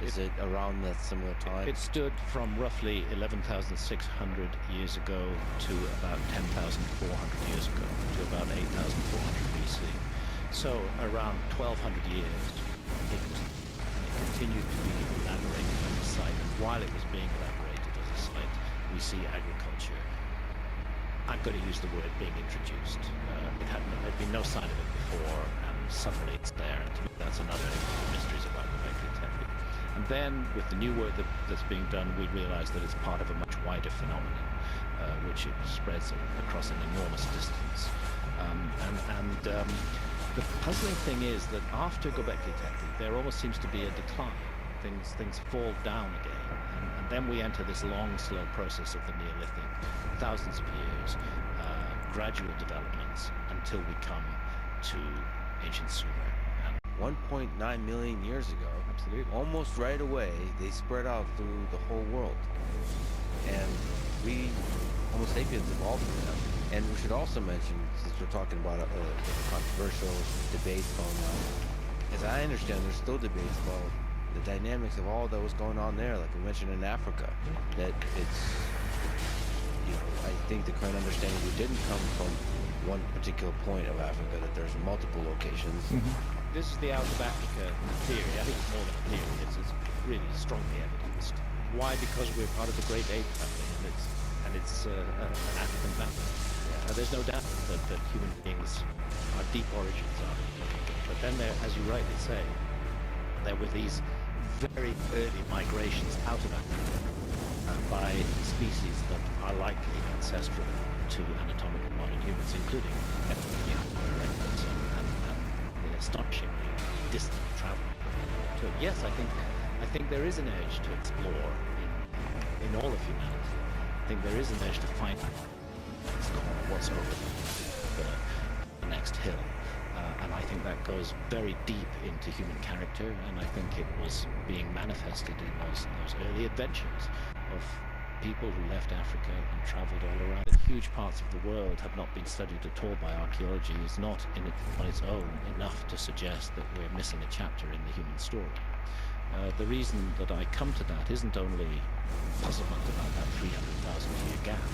Is it around that similar time? It stood from roughly 11,600 years ago to about 10,400 years ago, to about 8,400 BC. So around 1,200 years, it continued to be elaborated as a site. And while it was being elaborated as a site, we see agriculture. I'm going to use the word being introduced. There'd been no sign of it before, and suddenly it's there. And to me, that's another of the mysteries about Göbekli Tepe. And then, with the new work that's being done, we realize that it's part of a much wider phenomenon, which it spreads across an enormous distance. The puzzling thing is that after Göbekli Tepe, there almost seems to be a decline. Things fall down again, and then we enter this long, slow process of the Neolithic, thousands of years, gradual developments, until we come to ancient Sumer. 1.9 million years ago, Absolutely. almost right away, they spread out through the whole world. And we, Homo sapiens, evolved from them. And we should also mention, since we're talking about a controversial debate going on, as I understand, there's still debates about the dynamics of all that was going on there, like we mentioned in Africa, that it's, I think the current understanding, we didn't come from one particular point of Africa, that there's multiple locations. This is the out of Africa theory. I think it's more than a theory. It's really strongly evidenced. Why? Because we're part of the Great Ape family, and it's an African family. There's no doubt that human beings, our deep origins are. But then there, as you rightly say, there were these very early migrations out of Africa by species that are likely ancestral to anatomically modern humans, including erectus and the astonishingly distant travel. So yes, I think there is an urge to explore in all of humanity. I think there is an urge to find what's over the next hill. And I think that goes very deep into human character, and I think it was being manifested in those early adventures of people who left Africa and traveled all around. Huge parts of the world have not been studied at all by archaeology. Is not on its own enough to suggest that we're missing a chapter in the human story. The reason that I come to that isn't only puzzlement about that 300,000 year gap.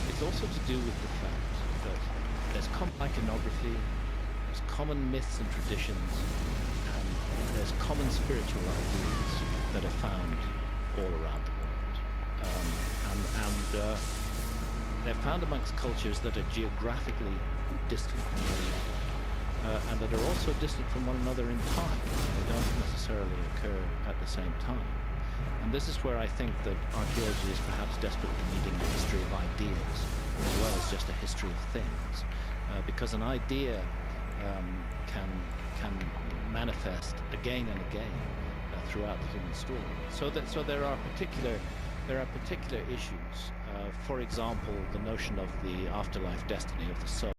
It's also to do with the fact that there's common iconography, there's common myths and traditions, and there's common spiritual ideas that are found all around the world. They're found amongst cultures that are geographically distant from one another, and that are also distant from one another in time. They don't necessarily occur at the same time. And this is where I think that archaeology is perhaps desperately needing a history of ideas, as well as just a history of things. Because an idea can manifest again and again throughout the human story. So there are particular issues. For example, the notion of the afterlife destiny of the soul.